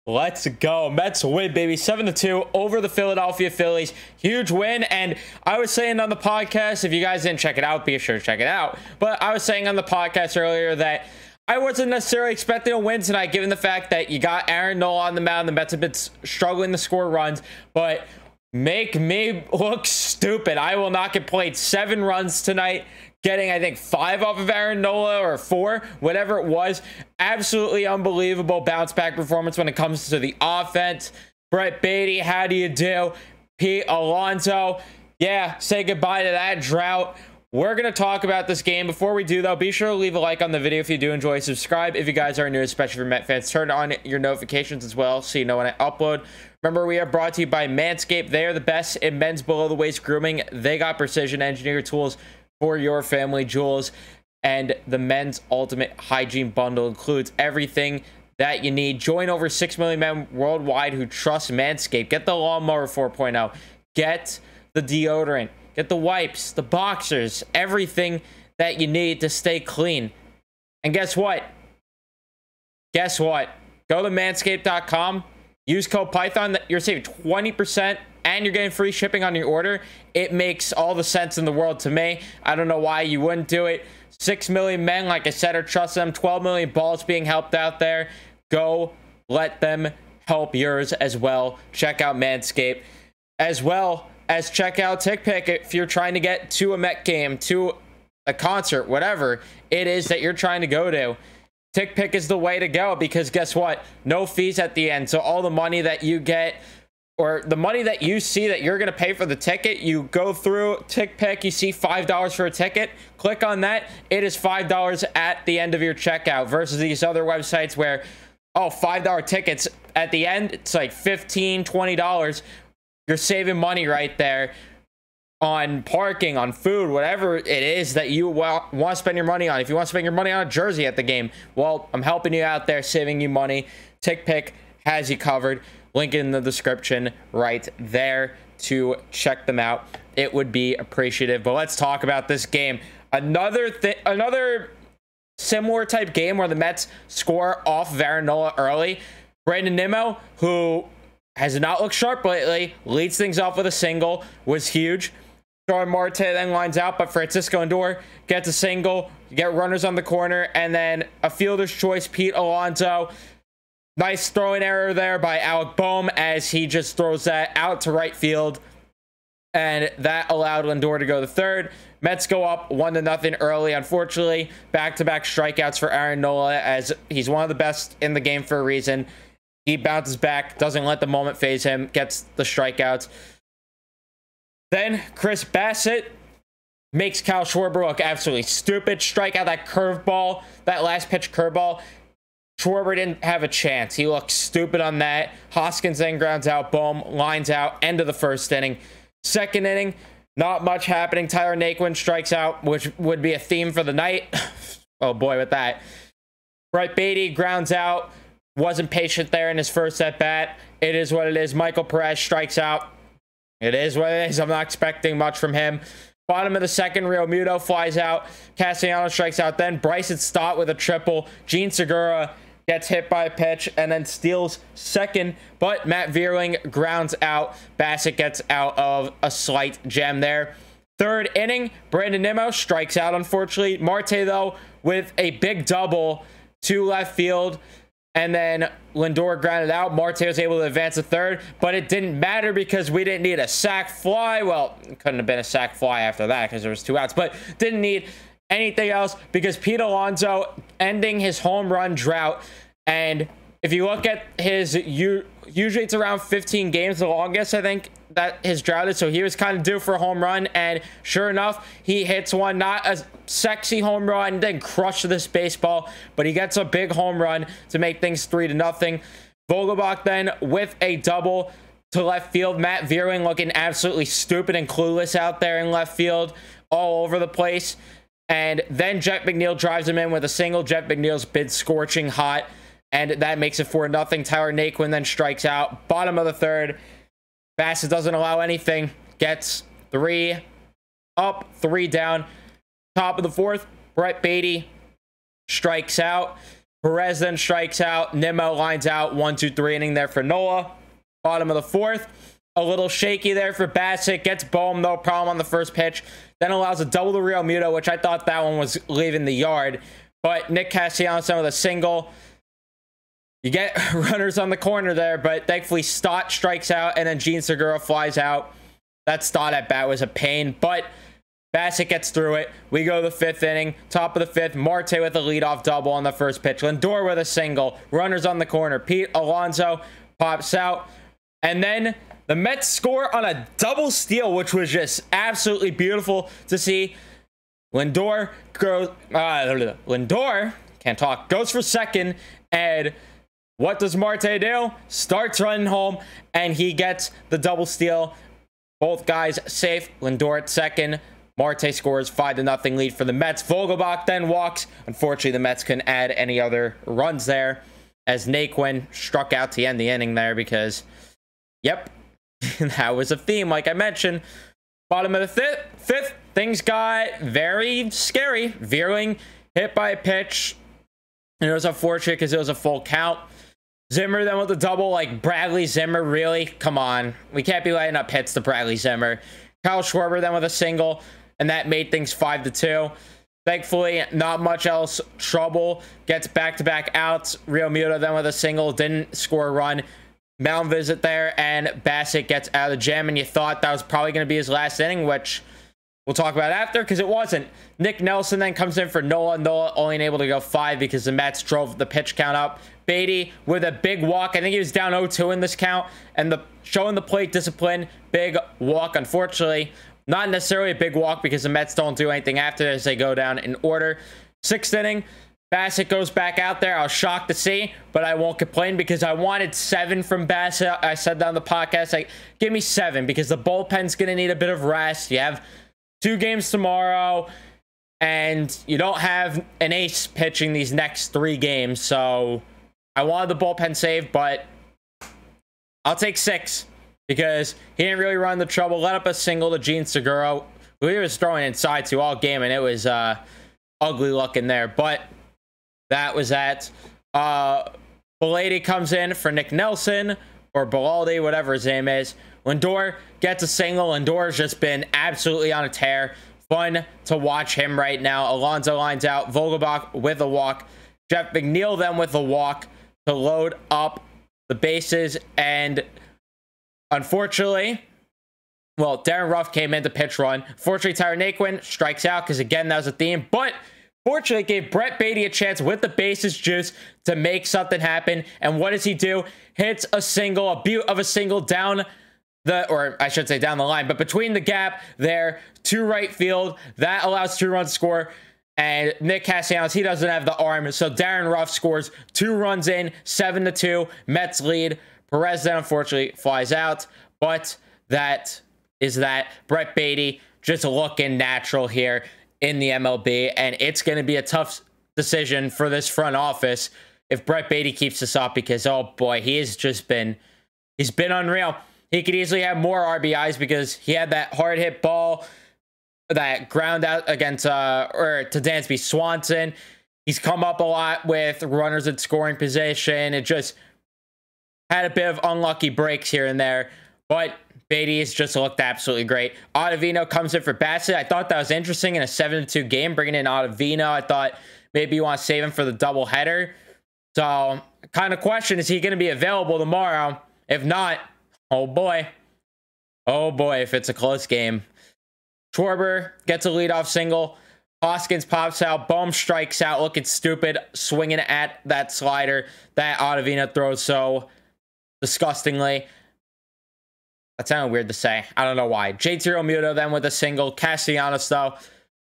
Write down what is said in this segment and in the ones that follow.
Let's go. Mets win, baby. 7-2 over the Philadelphia Phillies. Huge win. And I was saying on the podcast, if you guys didn't check it out, be sure to check it out. But I was saying on the podcast earlier that I wasn't necessarily expecting a win tonight, given the fact that you got Aaron Nola on the mound. The Mets have been struggling to score runs, but make me look stupid. I will not get played. 7 runs tonight, getting, I think, 5 off of Aaron Nola or 4, whatever it was. Absolutely unbelievable bounce back performance when it comes to the offense. Brett Beatty, how do you do? Pete Alonso, yeah, say goodbye to that drought. We're going to talk about this game. Before we do, though, be sure to leave a like on the video if you do enjoy. Subscribe if you guys are new, especially for Met fans. Turn on your notifications as well so you know when I upload. Remember, we are brought to you by Manscaped. They are the best in men's below-the-waist grooming. They got precision engineered tools for your family jewels. And the men's ultimate hygiene bundle includes everything that you need. Join over 6 million men worldwide who trust Manscaped. Get the Lawnmower 4.0. Get the deodorant. Get the wipes, the boxers, everything that you need to stay clean. And guess what? Guess what? Go to manscaped.com. Use code Python. You're saving 20% and you're getting free shipping on your order. It makes all the sense in the world to me. I don't know why you wouldn't do it. 6 million men, like I said, are trusting them. 12 million balls being helped out there. Go let them help yours as well. Check out Manscaped as well as check out TickPick if you're trying to get to a Met game, to a concert, whatever it is that you're trying to go to. TickPick is the way to go because guess what? No fees at the end. So all the money that you get or the money that you see that you're going to pay for the ticket, you go through TickPick, you see $5 for a ticket, click on that. It is $5 at the end of your checkout versus these other websites where, oh, $5 tickets at the end, it's like $15, $20. You're saving money right there on parking, on food, whatever it is that you want to spend your money on. If you want to spend your money on a jersey at the game, well, I'm helping you out there, saving you money. TickPick has you covered. Link in the description right there to check them out. It would be appreciative. But let's talk about this game. Another similar type game where the Mets score off of Aaron Nola early. Brandon Nimmo, who has not looked sharp lately, leads things off with a single, was huge. Jordan Marte then lines out, but Francisco Lindor gets a single. You get runners on the corner, and then a fielder's choice, Pete Alonso. Nice throwing error there by Alec Boehm as he just throws that out to right field, and that allowed Lindor to go to third. Mets go up 1-0 early. Unfortunately, back-to-back strikeouts for Aaron Nola as he's one of the best in the game for a reason. He bounces back, doesn't let the moment phase him, gets the strikeouts. Then Chris Bassett makes Kyle Schwarber look absolutely stupid. Strike out that curveball, that last pitch curveball. Schwarber didn't have a chance. He looked stupid on that. Hoskins then grounds out. Boom, lines out. End of the first inning. Second inning, not much happening. Tyler Naquin strikes out, which would be a theme for the night. Oh boy, with that. Brett Beatty grounds out. Wasn't patient there in his first at-bat. It is what it is. Michael Perez strikes out. It is what it is. I'm not expecting much from him. Bottom of the second, Real Muto flies out. Castellanos strikes out. Then Bryson Stott with a triple. Gene Segura gets hit by a pitch and then steals second. But Matt Vierling grounds out. Bassett gets out of a slight gem there. Third inning, Brandon Nimmo strikes out, unfortunately. Marte, though, with a big double to left field. And then Lindor grounded out. Marte was able to advance to third, but it didn't matter because we didn't need a sac fly. Well, it couldn't have been a sac fly after that because there was 2 outs, but didn't need anything else because Pete Alonso ending his home run drought. And if you look at his, usually it's around 15 games, the longest, I think, that his drought is. So he was kind of due for a home run, and sure enough, he hits one. Not a sexy home run, didn't crush this baseball, but he gets a big home run to make things 3-0. Vogelbach then with a double to left field. Matt Vierling looking absolutely stupid and clueless out there in left field, all over the place. And then Jeff McNeil drives him in with a single. Jeff McNeil's been scorching hot, and that makes it 4-0. Tyler Naquin then strikes out. Bottom of the third, Bassett doesn't allow anything. Gets 3 up, 3 down. Top of the fourth, Brett Beatty strikes out. Perez then strikes out. Nimmo lines out. 1-2-3 inning there for Nola. Bottom of the fourth. A little shaky there for Bassett. Gets Bohm, no problem on the first pitch. Then allows a double to Real Muto, which I thought that one was leaving the yard. But Nick Castellanos with a single. You get runners on the corner there, but thankfully Stott strikes out, and then Gene Segura flies out. That Stott at bat was a pain, but Bassett gets through it. We go to the fifth inning. Top of the fifth, Marte with a leadoff double on the first pitch. Lindor with a single. Runners on the corner. Pete Alonso pops out. And then the Mets score on a double steal, which was just absolutely beautiful to see. Lindor goes for second, and what does Marte do? Starts running home, and he gets the double steal. Both guys safe. Lindor at second. Marte scores 5-0 lead for the Mets. Vogelbach then walks. Unfortunately, the Mets couldn't add any other runs there, as Naquin struck out to end the inning there because, yep, that was a theme, like I mentioned. Bottom of the fifth, things got very scary. Veerling hit by a pitch, and it was unfortunate because it was a full count. Zimmer then with the double, like Bradley Zimmer, really? Come on. We can't be lighting up hits to Bradley Zimmer. Kyle Schwarber then with a single, and that made things 5-2. Thankfully, not much else trouble. Gets back-to-back outs. Real Muto then with a single, didn't score a run. Mound visit there, and Bassett gets out of the jam, and you thought that was probably going to be his last inning, which we'll talk about after, because it wasn't. Nick Nelson then comes in for Nola. Nola only able to go 5 because the Mets drove the pitch count up. Beatty with a big walk. I think he was down 0-2 in this count, and showing the plate discipline. Big walk, unfortunately. Not necessarily a big walk because the Mets don't do anything after as they go down in order. Sixth inning, Bassett goes back out there. I was shocked to see, but I won't complain because I wanted 7 from Bassett. I said that on the podcast, like, give me 7 because the bullpen's going to need a bit of rest. You have 2 games tomorrow, and you don't have an ace pitching these next 3 games. So I wanted the bullpen saved, but I'll take 6 because he didn't really run the trouble. Let up a single to Gene Segura, who he was throwing inside to all game, and it was ugly looking there. But that was that. Belady comes in for Nick Nelson, or Belaldi, whatever his name is. Lindor gets a single. Lindor's just been absolutely on a tear. Fun to watch him right now. Alonso lines out. Vogelbach with a walk. Jeff McNeil then with a walk to load up the bases. And unfortunately, well, Darren Ruff came in to pitch run. Fortunately, Tyler Naquin strikes out because, again, that was a theme. But fortunately, it gave Brett Beatty a chance with the bases juice to make something happen. And what does he do? Hits a single, a beaut of a single down or I should say down the line, but between the gap there to right field. That allows 2 runs to score. And Nick Castellanos, he doesn't have the arm. So Darren Ruff scores 2 runs in, 7-2. Mets lead. Perez then unfortunately flies out. But that is that. Brett Beatty just looking natural here in the MLB. And it's going to be a tough decision for this front office if Brett Beatty keeps this up, because, oh boy, he's been unreal. He could easily have more RBIs because he had that hard hit ball, that ground out against or to Dansby Swanson. He's come up a lot with runners in scoring position. It just had a bit of unlucky breaks here and there, but Beatty has just looked absolutely great. Ottavino comes in for Bassett. I thought that was interesting in a 7-2 game, bringing in Ottavino. I thought maybe you want to save him for the doubleheader. So kind of question, is he going to be available tomorrow? If not, oh boy, if it's a close game. Schwarber gets a leadoff single. Hoskins pops out. Bohm strikes out, looking stupid, swinging at that slider that Ottavino throws so disgustingly. That sounded weird to say. I don't know why. JT Realmuto then with a single. Castellanos, though,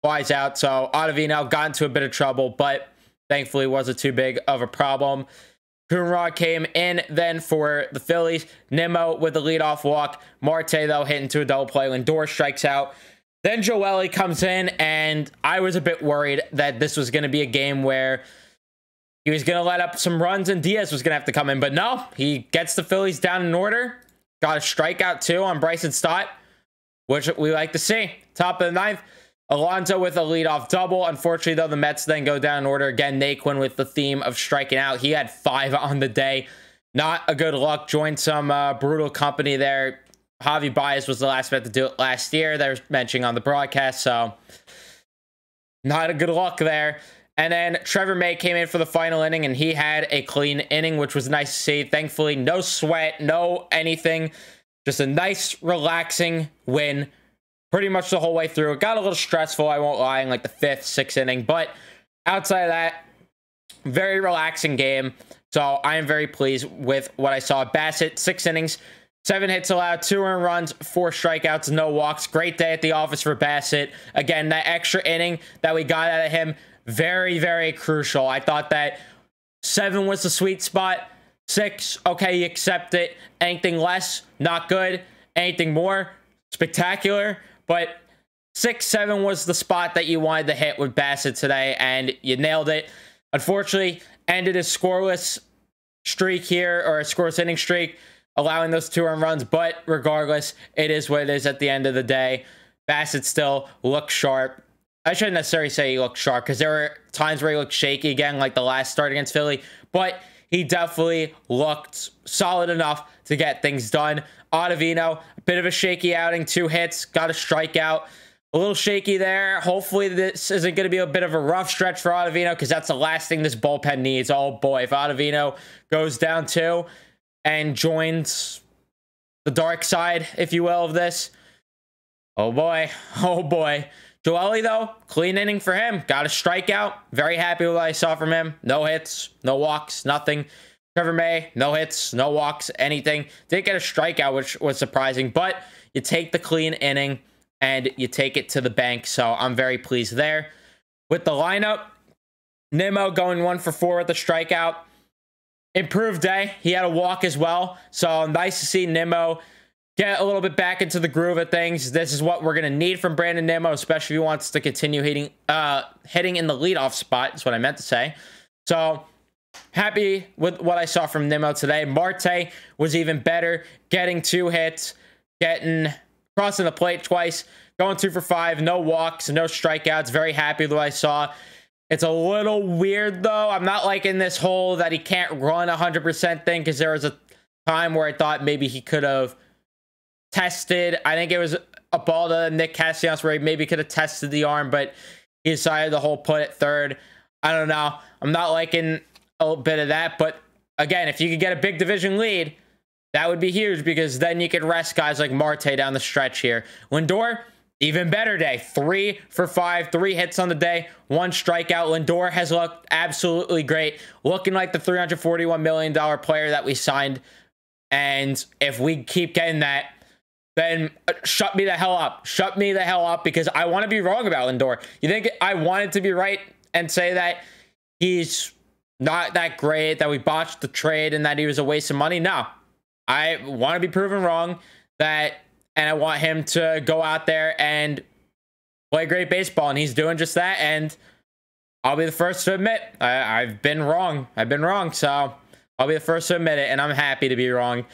flies out. So Ottavino got into a bit of trouble, but thankfully wasn't too big of a problem. Coonrod came in then for the Phillies. Nimmo with the leadoff walk. Marte, though, hit into a double play. Lindor strikes out. Then Joely comes in, and I was a bit worried that this was going to be a game where he was going to let up some runs and Diaz was going to have to come in. But no, he gets the Phillies down in order. Got a strikeout, too, on Bryson Stott, which we like to see. Top of the ninth, Alonso with a leadoff double. Unfortunately, though, the Mets then go down in order again. Naquin with the theme of striking out. He had 5 on the day. Not a good luck. Joined some brutal company there. Javi Baez was the last man to do it last year. They were mentioning on the broadcast, so not a good luck there. And then Trevor May came in for the final inning, and he had a clean inning, which was nice to see. Thankfully, no sweat, no anything. Just a nice, relaxing win pretty much the whole way through. It got a little stressful, I won't lie, in like the 5th, 6th inning. But outside of that, very relaxing game. So I am very pleased with what I saw. Bassett, 6 innings, 7 hits allowed, 2 earned runs, 4 strikeouts, no walks. Great day at the office for Bassett. Again, that extra inning that we got out of him, very, very crucial. I thought that 7 was the sweet spot. 6, okay, you accept it. Anything less, not good. Anything more, spectacular. But 6, 7 was the spot that you wanted to hit with Bassett today, and you nailed it. Unfortunately, ended his scoreless streak here, or a scoreless inning streak, allowing those 2 earned runs. But regardless, it is what it is at the end of the day. Bassett still looks sharp. I shouldn't necessarily say he looked sharp, because there were times where he looked shaky again, like the last start against Philly. But he definitely looked solid enough to get things done. Ottavino, a bit of a shaky outing, 2 hits, got a strikeout. A little shaky there. Hopefully this isn't going to be a bit of a rough stretch for Ottavino, because that's the last thing this bullpen needs. Oh boy, if Ottavino goes down 2 and joins the dark side, if you will, of this. Oh boy, oh boy. Joely, though, clean inning for him. Got a strikeout. Very happy with what I saw from him. No hits, no walks, nothing. Trevor May, no hits, no walks, anything. Didn't get a strikeout, which was surprising. But you take the clean inning and you take it to the bank. So I'm very pleased there. With the lineup, Nimmo going 1 for 4 with a strikeout. Improved day. He had a walk as well. So nice to see Nimmo get a little bit back into the groove of things. This is what we're going to need from Brandon Nimmo, especially if he wants to continue hitting in the leadoff spot, is what I meant to say. So happy with what I saw from Nimmo today. Marte was even better, getting 2 hits, crossing the plate twice, going 2 for 5, no walks, no strikeouts. Very happy with what I saw. It's a little weird, though. I'm not liking this whole that he can't run 100% thing, because there was a time where I thought maybe he could have tested. I think it was a ball to Nick Castellanos where he maybe could have tested the arm, but he decided to hold put at third. I don't know. I'm not liking a little bit of that, but again, if you could get a big division lead, that would be huge, because then you could rest guys like Marte down the stretch here. Lindor, even better day. 3 for 5, 3 hits on the day, 1 strikeout. Lindor has looked absolutely great, looking like the $341 million player that we signed. And if we keep getting that, then shut me the hell up. Shut me the hell up, because I want to be wrong about Lindor. You think I wanted to be right and say that he's not that great, that we botched the trade, and that he was a waste of money? No. I want to be proven wrong, and I want him to go out there and play great baseball, and he's doing just that, and I'll be the first to admit I've been wrong. I've been wrong, so I'll be the first to admit it, and I'm happy to be wrong.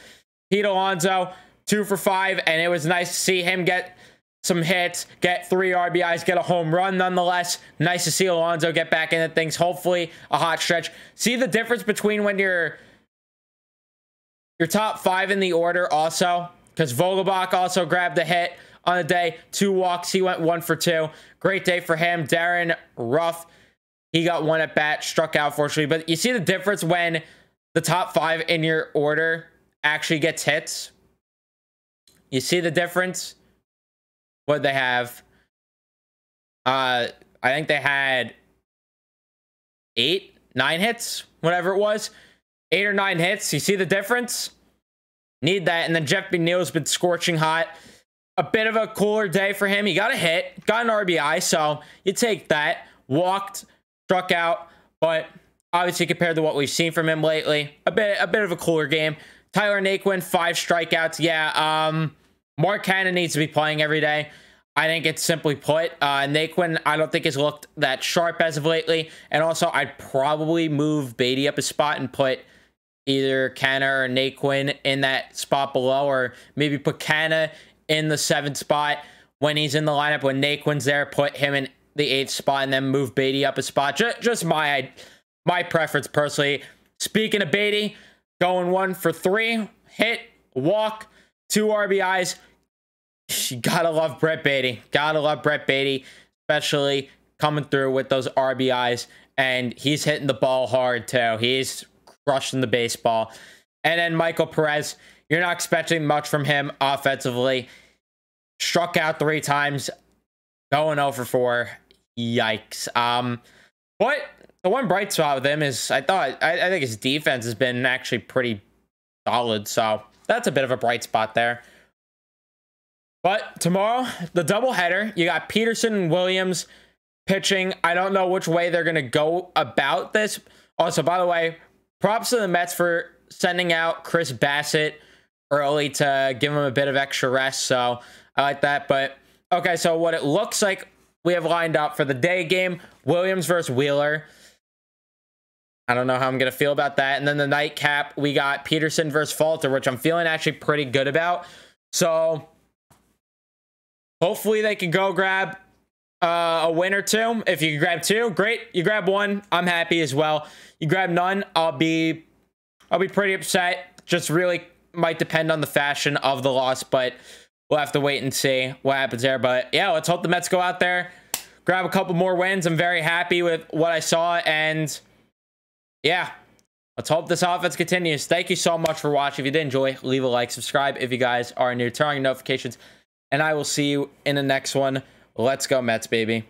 Pete Alonso, 2 for 5, and it was nice to see him get some hits, get 3 RBIs, get a home run nonetheless. Nice to see Alonso get back into things. Hopefully a hot stretch. See the difference between when you're top 5 in the order also, because Vogelbach also grabbed a hit on the day, 2 walks. He went 1 for 2. Great day for him. Darren Ruff, he got 1 at bat, struck out fortunately. But you see the difference when the top 5 in your order actually gets hits. You see the difference? What they have? I think they had 8, 9 hits, whatever it was. 8 or 9 hits. You see the difference? Need that. And then Jeff McNeil's been scorching hot. A bit of a cooler day for him. He got a hit, got an RBI, so you take that. Walked, struck out, but obviously compared to what we've seen from him lately, a bit of a cooler game. Tyler Naquin, 5 strikeouts. Yeah, Mark Cannon needs to be playing every day. I think it's simply put. Naquin, I don't think has looked that sharp as of lately. And also, I'd probably move BATY up a spot and put either Canna or Naquin in that spot below, or maybe put Canna in the 7th spot. when he's in the lineup. When Naquin's there, put him in the 8th spot and then move BATY up a spot. Just my preference personally. Speaking of BATY, going 1 for 3, hit, walk, 2 RBIs. You gotta love Brett BATY. Gotta love Brett BATY, especially coming through with those RBIs. And he's hitting the ball hard too. He's crushing the baseball. And then Michael Perez, you're not expecting much from him offensively. Struck out 3 times, going 0 for 4. Yikes. But the one bright spot with him is I think his defense has been actually pretty solid. So that's a bit of a bright spot there. But tomorrow, the doubleheader, you got Peterson and Williams pitching. I don't know which way they're going to go about this. Also, by the way, props to the Mets for sending out Chris Bassett early to give him a bit of extra rest. So I like that. But okay, so what it looks like we have lined up for the day game, Williams versus Wheeler. I don't know how I'm going to feel about that. And then the nightcap, we got Peterson versus Falter, which I'm feeling actually pretty good about. So hopefully they can go grab a win or 2. If you can grab 2, great. You grab 1, I'm happy as well. You grab none, I'll be pretty upset. Just really might depend on the fashion of the loss, but we'll have to wait and see what happens there. But yeah, let's hope the Mets go out there, grab a couple more wins. I'm very happy with what I saw, and yeah, let's hope this offense continues. Thank you so much for watching. If you did enjoy, leave a like, subscribe if you guys are new, turn on your notifications, and I will see you in the next one. Let's go Mets, baby.